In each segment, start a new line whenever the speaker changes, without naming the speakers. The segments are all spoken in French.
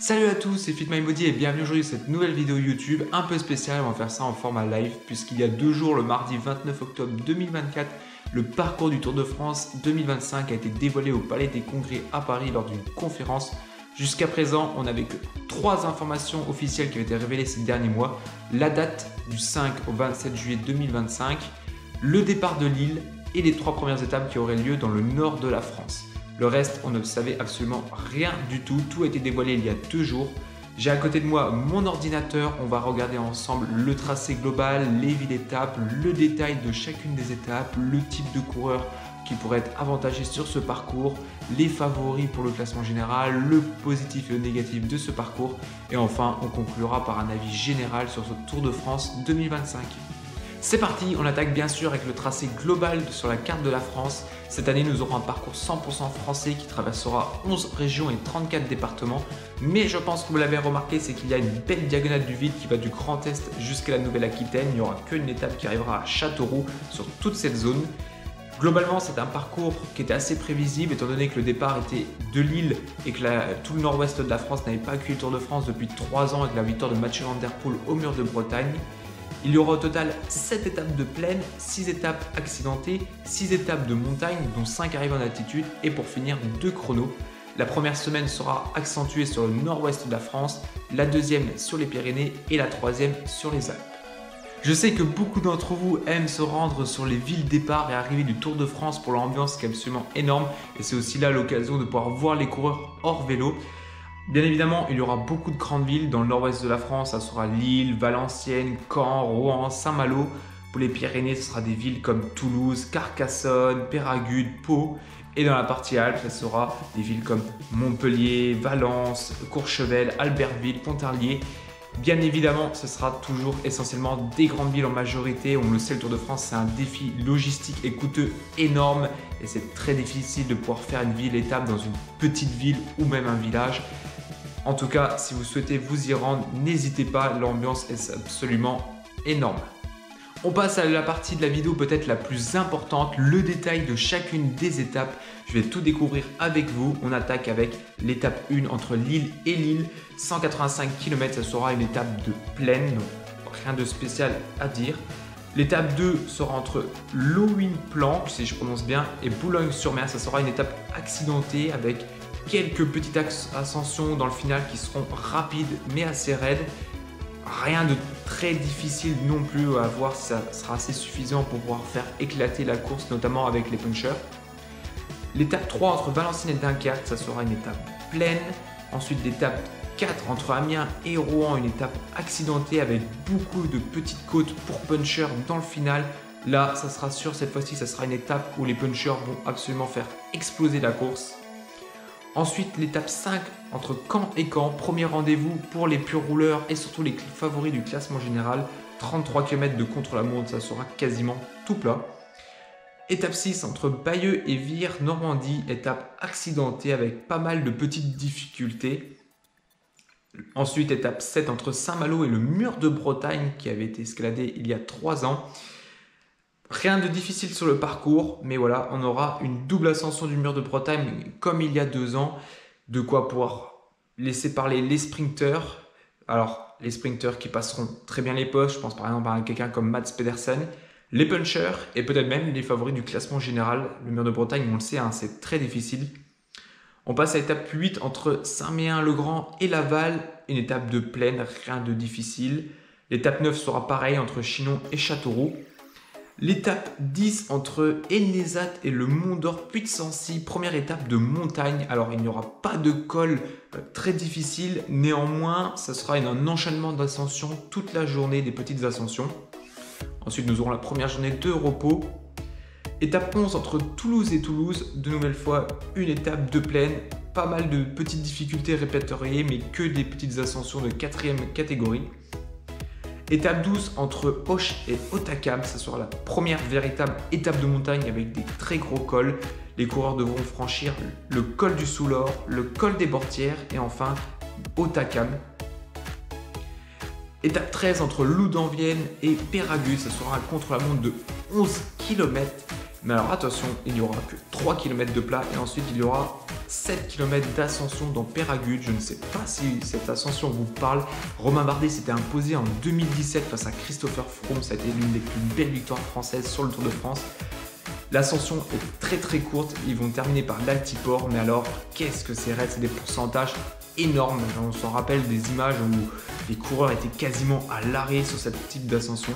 Salut à tous, c'est FitMyBody et bienvenue aujourd'hui dans cette nouvelle vidéo YouTube un peu spéciale. On va faire ça en format live puisqu'il y a 2 jours, le mardi 29 octobre 2024, le parcours du Tour de France 2025 a été dévoilé au Palais des Congrès à Paris lors d'une conférence. Jusqu'à présent, on n'avait que 3 informations officielles qui avaient été révélées ces derniers mois. La date du 5 au 27 juillet 2025, le départ de Lille et les 3 premières étapes qui auraient lieu dans le nord de la France. Le reste, on ne savait absolument rien du tout. Tout a été dévoilé il y a 2 jours. J'ai à côté de moi mon ordinateur. On va regarder ensemble le tracé global, les villes étapes, le détail de chacune des étapes, le type de coureur qui pourrait être avantagé sur ce parcours, les favoris pour le classement général, le positif et le négatif de ce parcours. Et enfin, on conclura par un avis général sur ce Tour de France 2025. C'est parti, on attaque bien sûr avec le tracé global sur la carte de la France. Cette année, nous aurons un parcours 100% français qui traversera 11 régions et 34 départements. Mais je pense que vous l'avez remarqué, c'est qu'il y a une belle diagonale du vide qui va du Grand Est jusqu'à la Nouvelle-Aquitaine. Il n'y aura qu'une étape qui arrivera à Châteauroux sur toute cette zone. Globalement, c'est un parcours qui était assez prévisible étant donné que le départ était de Lille et que tout le nord-ouest de la France n'avait pas accueilli le Tour de France depuis 3 ans avec la victoire de Mathieu Van Der Poel au Mur de Bretagne. Il y aura au total 7 étapes de plaine, 6 étapes accidentées, 6 étapes de montagne, dont 5 arrivent en altitude, et pour finir 2 chronos. La première semaine sera accentuée sur le nord-ouest de la France, la deuxième sur les Pyrénées et la troisième sur les Alpes. Je sais que beaucoup d'entre vous aiment se rendre sur les villes départ et arrivée du Tour de France pour l'ambiance qui est absolument énorme, et c'est aussi là l'occasion de pouvoir voir les coureurs hors vélo. Bien évidemment, il y aura beaucoup de grandes villes dans le nord-ouest de la France. Ça sera Lille, Valenciennes, Caen, Rouen, Saint-Malo. Pour les Pyrénées, ce sera des villes comme Toulouse, Carcassonne, Péragudes, Pau. Et dans la partie Alpes, ce sera des villes comme Montpellier, Valence, Courchevel, Albertville, Pontarlier. Bien évidemment, ce sera toujours essentiellement des grandes villes en majorité. On le sait, le Tour de France, c'est un défi logistique et coûteux énorme. Et c'est très difficile de pouvoir faire une ville-étape dans une petite ville ou même un village. En tout cas, si vous souhaitez vous y rendre, n'hésitez pas, l'ambiance est absolument énorme. On passe à la partie de la vidéo peut-être la plus importante, le détail de chacune des étapes. Je vais tout découvrir avec vous. On attaque avec l'étape 1 entre Lille et Lille. 185 km, ça sera une étape de plaine, donc rien de spécial à dire. L'étape 2 sera entre Lowin-Planck, si je prononce bien, et Boulogne-sur-Mer. Ça sera une étape accidentée avec quelques petites ascensions dans le final qui seront rapides mais assez raides. Rien de très difficile non plus à voir si ça sera assez suffisant pour pouvoir faire éclater la course, notamment avec les punchers. L'étape 3 entre Valenciennes et Dunkerque, ça sera une étape pleine. Ensuite, l'étape 4 entre Amiens et Rouen, une étape accidentée avec beaucoup de petites côtes pour punchers dans le final. Là, ça sera sûr, cette fois-ci, ça sera une étape où les punchers vont absolument faire exploser la course. Ensuite, l'étape 5 entre Caen et Caen, premier rendez-vous pour les purs rouleurs et surtout les favoris du classement général. 33 km de contre-la-montre, ça sera quasiment tout plat. Étape 6 entre Bayeux et Vire, Normandie, étape accidentée avec pas mal de petites difficultés. Ensuite, étape 7 entre Saint-Malo et le Mur de Bretagne qui avait été escaladé il y a 3 ans. Rien de difficile sur le parcours, mais voilà, on aura une double ascension du Mur de Bretagne comme il y a 2 ans. De quoi pouvoir laisser parler les sprinteurs. Alors, les sprinteurs qui passeront très bien les postes, je pense par exemple à quelqu'un comme Mads Pedersen. Les punchers et peut-être même les favoris du classement général. Le Mur de Bretagne, on le sait, hein, c'est très difficile. On passe à l'étape 8 entre Saint-Méen-le-Grand et Laval. Une étape de plaine, rien de difficile. L'étape 9 sera pareil entre Chinon et Châteauroux. L'étape 10 entre Ennezat et le Mont d'Or Puy-de-Sancy, première étape de montagne. Alors il n'y aura pas de col très difficile, néanmoins ça sera un enchaînement d'ascensions toute la journée, des petites ascensions. Ensuite nous aurons la première journée de repos. Étape 11 entre Toulouse et Toulouse, de nouvelles fois une étape de plaine, pas mal de petites difficultés répertoriées mais que des petites ascensions de 4e catégorie. Étape 12 entre Auch et Hautacam, ce sera la première véritable étape de montagne avec des très gros cols. Les coureurs devront franchir le col du Soulor, le col des Bortières et enfin Hautacam. Étape 13 entre Loudanvienne et Péragudes, ce sera un contre-la-montre de 11 km. Mais alors attention, il n'y aura que 3 km de plat et ensuite il y aura 7 km d'ascension dans Peyragudes. Je ne sais pas si cette ascension vous parle. Romain Bardet s'était imposé en 2017 face à Christopher Froome. Ça a été l'une des plus belles victoires françaises sur le Tour de France. L'ascension est très courte. Ils vont terminer par l'Altiport. Mais alors, qu'est-ce que c'est raide? C'est des pourcentages énormes. On s'en rappelle des images où les coureurs étaient quasiment à l'arrêt sur ce type d'ascension.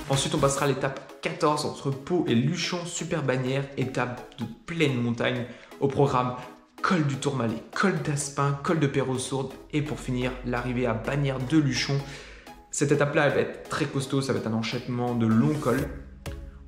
Ensuite, on passera à l'étape 14 entre Pau et Luchon, super bannière, étape de pleine montagne. Au programme, col du Tourmalet, col d'Aspin, col de Perros-Sourdes et pour finir, l'arrivée à Bagnères de Luchon. Cette étape-là, elle va être très costaud, ça va être un enchaînement de longs cols.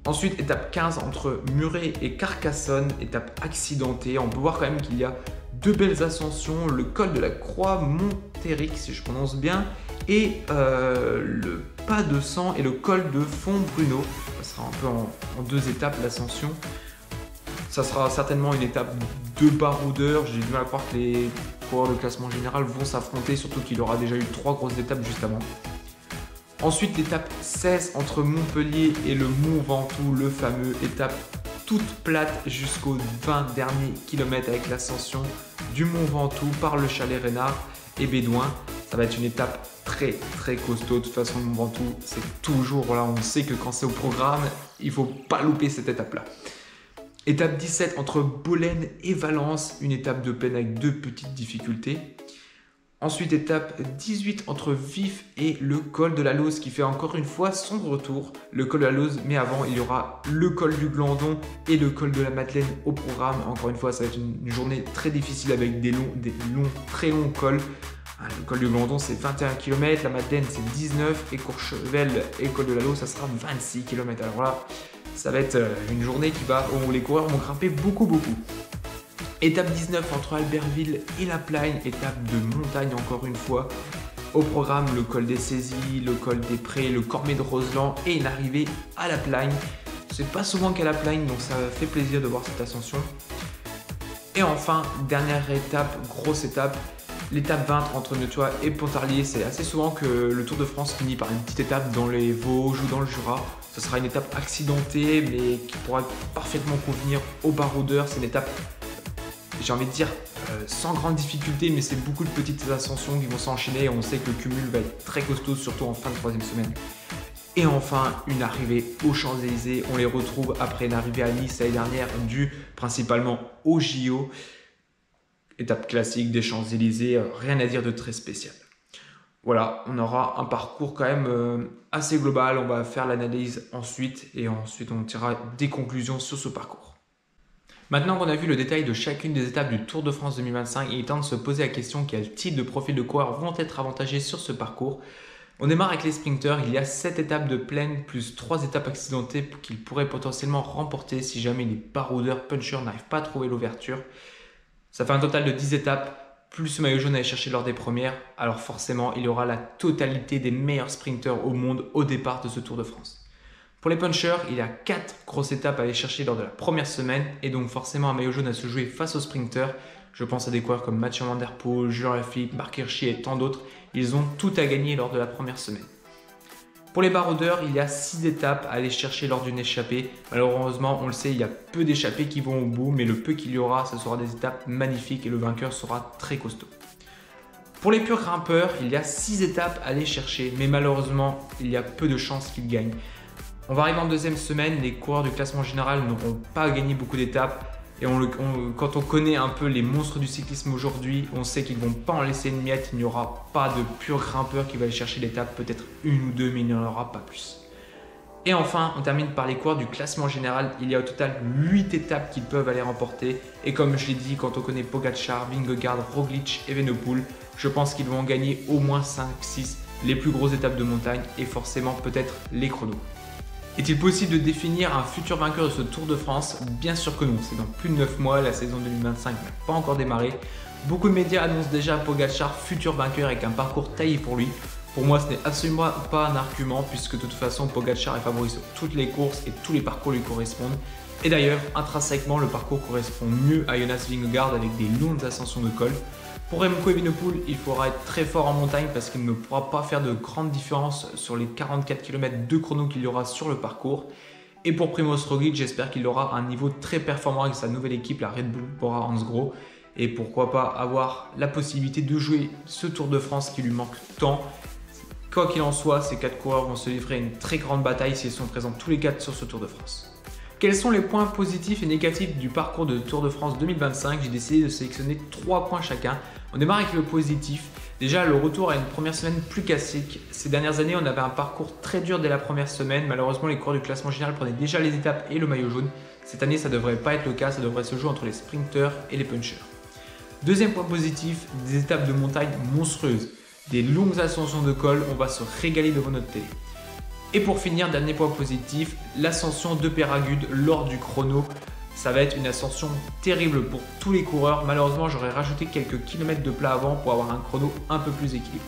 Ensuite, étape 15 entre Muret et Carcassonne, étape accidentée. On peut voir quand même qu'il y a deux belles ascensions, le col de la Croix-Montéric, si je prononce bien, et le Pas de Sang et le col de Font-Bruno. Ça sera un peu en deux étapes l'ascension. Ça sera certainement une étape de baroudeurs. J'ai du mal à croire que les coureurs de classement général vont s'affronter, surtout qu'il aura déjà eu 3 grosses étapes juste avant. Ensuite, l'étape 16 entre Montpellier et le Mont Ventoux, le fameux étape toute plate jusqu'aux 20 derniers kilomètres avec l'ascension du Mont Ventoux par le Chalet Reynard et Bédouin. Ça va être une étape très costaud. De toute façon, le Mont Ventoux, c'est toujours, voilà, on sait que quand c'est au programme, il ne faut pas louper cette étape-là. Étape 17 entre Bolène et Valence, une étape de peine avec 2 petites difficultés. Ensuite, étape 18 entre Vif et le col de la Lauze qui fait encore une fois son retour. Le col de la Lauze, mais avant, il y aura le col du Glandon et le col de la Madeleine au programme. Encore une fois, ça va être une journée très difficile avec des très longs cols. Le col du Glandon, c'est 21 km, la Madeleine, c'est 19, et Courchevel et le col de la Lauze, ça sera 26 km. Alors là, ça va être une journée où les coureurs vont grimper beaucoup. Étape 19 entre Albertville et La Plagne, étape de montagne encore une fois. Au programme, le col des Saisies, le col des Prés, le Cormet de Roseland et une arrivée à La Plagne. C'est pas souvent qu'à La Plagne, donc ça fait plaisir de voir cette ascension. Et enfin, dernière étape, grosse étape, l'étape 20 entre Notoy et Pontarlier. C'est assez souvent que le Tour de France finit par une petite étape dans les Vosges ou dans le Jura. Ce sera une étape accidentée, mais qui pourra parfaitement convenir aux baroudeurs. C'est une étape, j'ai envie de dire, sans grande difficulté, mais c'est beaucoup de petites ascensions qui vont s'enchaîner. On sait que le cumul va être très costaud, surtout en fin de 3e semaine. Et enfin, une arrivée aux Champs-Élysées. On les retrouve après une arrivée à Nice l'année dernière, due principalement au JO. Étape classique des Champs-Élysées, rien à dire de très spécial. Voilà, on aura un parcours quand même assez global. On va faire l'analyse ensuite et ensuite on tirera des conclusions sur ce parcours. Maintenant qu'on a vu le détail de chacune des étapes du Tour de France 2025, il est temps de se poser la question quel type de profil de coureurs vont être avantagés sur ce parcours. On démarre avec les sprinteurs, il y a 7 étapes de plaine plus 3 étapes accidentées qu'ils pourraient potentiellement remporter si jamais les baroudeurs punchers n'arrivent pas à trouver l'ouverture. Ça fait un total de 10 étapes, plus le maillot jaune à aller chercher lors des premières, alors forcément il y aura la totalité des meilleurs sprinteurs au monde au départ de ce Tour de France. Pour les punchers, il y a 4 grosses étapes à aller chercher lors de la première semaine et donc forcément un maillot jaune à se jouer face aux sprinteurs. Je pense à des coureurs comme Mathieu Van Der Poel, Julien Lafilippe, Marc Hirschi et tant d'autres. Ils ont tout à gagner lors de la première semaine. Pour les baroudeurs, il y a 6 étapes à aller chercher lors d'une échappée. Malheureusement, on le sait, il y a peu d'échappées qui vont au bout, mais le peu qu'il y aura, ce sera des étapes magnifiques et le vainqueur sera très costaud. Pour les purs grimpeurs, il y a 6 étapes à aller chercher, mais malheureusement, il y a peu de chances qu'ils gagnent. On va arriver en 2e semaine, les coureurs du classement général n'auront pas gagné beaucoup d'étapes. Et quand on connaît un peu les monstres du cyclisme aujourd'hui, on sait qu'ils ne vont pas en laisser une miette. Il n'y aura pas de pur grimpeur qui va aller chercher l'étape, peut-être une ou deux, mais il n'y en aura pas plus. Et enfin, on termine par les coureurs du classement général. Il y a au total 8 étapes qu'ils peuvent aller remporter. Et comme je l'ai dit, quand on connaît Pogačar, Vingegaard, Roglic et Evenepoel, je pense qu'ils vont en gagner au moins 5-6, les plus grosses étapes de montagne et forcément peut-être les chronos. Est-il possible de définir un futur vainqueur de ce Tour de France? Bien sûr que non, c'est dans plus de 9 mois, la saison 2025 n'a pas encore démarré. Beaucoup de médias annoncent déjà Pogačar futur vainqueur avec un parcours taillé pour lui. Pour moi, ce n'est absolument pas un argument puisque de toute façon, Pogačar est favori sur toutes les courses et tous les parcours lui correspondent. Et d'ailleurs, intrinsèquement, le parcours correspond mieux à Jonas Vingegaard avec des longues ascensions de col. Pour Remco Evenepoel, il faudra être très fort en montagne parce qu'il ne pourra pas faire de grandes différences sur les 44 km de chrono qu'il y aura sur le parcours. Et pour Primož Roglic, j'espère qu'il aura un niveau très performant avec sa nouvelle équipe, la Red Bull Bora Hansgrohe. et pourquoi pas avoir la possibilité de jouer ce Tour de France qui lui manque tant. Quoi qu'il en soit, ces 4 coureurs vont se livrer une très grande bataille s'ils sont présents tous les 4 sur ce Tour de France. Quels sont les points positifs et négatifs du parcours de Tour de France 2025? J'ai décidé de sélectionner 3 points chacun. On démarre avec le positif. Déjà, le retour à une première semaine plus classique. Ces dernières années, on avait un parcours très dur dès la première semaine. Malheureusement, les coureurs du classement général prenaient déjà les étapes et le maillot jaune. Cette année, ça ne devrait pas être le cas. Ça devrait se jouer entre les sprinters et les punchers. Deuxième point positif, des étapes de montagne monstrueuses. Des longues ascensions de col. On va se régaler devant notre télé. Et pour finir, dernier point positif, l'ascension de Péragude lors du chrono. Ça va être une ascension terrible pour tous les coureurs. Malheureusement, j'aurais rajouté quelques kilomètres de plat avant pour avoir un chrono un peu plus équilibré.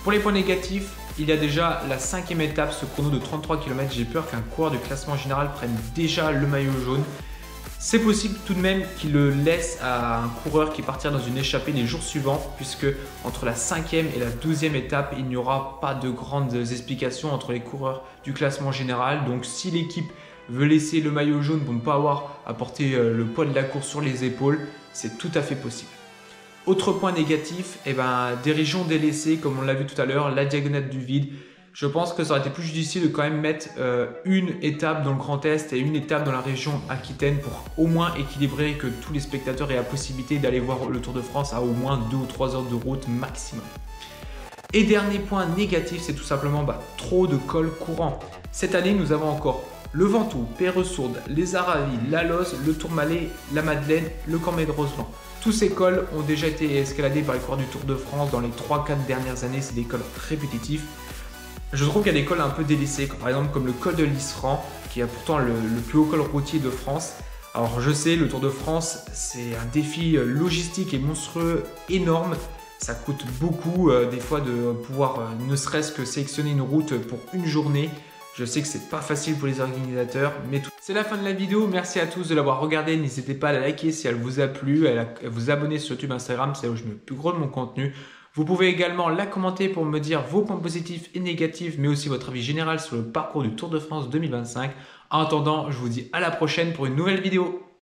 Pour les points négatifs, il y a déjà la 5e étape, ce chrono de 33 km. J'ai peur qu'un coureur du classement général prenne déjà le maillot jaune. C'est possible tout de même qu'il le laisse à un coureur qui partira dans une échappée les jours suivants, puisque entre la 5e et la 12e étape, il n'y aura pas de grandes explications entre les coureurs du classement général. Donc si l'équipe veut laisser le maillot jaune pour ne pas avoir à porter le poids de la course sur les épaules, c'est tout à fait possible. Autre point négatif, des régions délaissées, comme on l'a vu tout à l'heure, la diagonale du vide. Je pense que ça aurait été plus judicieux de quand même mettre une étape dans le Grand Est et une étape dans la région Aquitaine pour au moins équilibrer, que tous les spectateurs aient la possibilité d'aller voir le Tour de France à au moins 2 ou 3 heures de route maximum. Et dernier point négatif, c'est tout simplement trop de cols courants. Cette année, nous avons encore le Ventoux, Perresourde, les Aravis, la Loze, le Tourmalet, la Madeleine, le Cormet de Roseland. Tous ces cols ont déjà été escaladés par les coureurs du Tour de France dans les 3-4 dernières années. C'est des cols répétitifs. Je trouve qu'il y a des cols un peu délaissés, par exemple comme le col de l'Isran, qui a pourtant le plus haut col routier de France. Alors je sais, le Tour de France, c'est un défi logistique et monstrueux énorme. Ça coûte beaucoup des fois de pouvoir ne serait-ce que sélectionner une route pour une journée. Je sais que c'est pas facile pour les organisateurs, mais tout. C'est la fin de la vidéo. Merci à tous de l'avoir regardé. N'hésitez pas à la liker si elle vous a plu, à vous abonner sur YouTube, Instagram, c'est là où je mets le plus gros de mon contenu. Vous pouvez également la commenter pour me dire vos points positifs et négatifs, mais aussi votre avis général sur le parcours du Tour de France 2025. En attendant, je vous dis à la prochaine pour une nouvelle vidéo.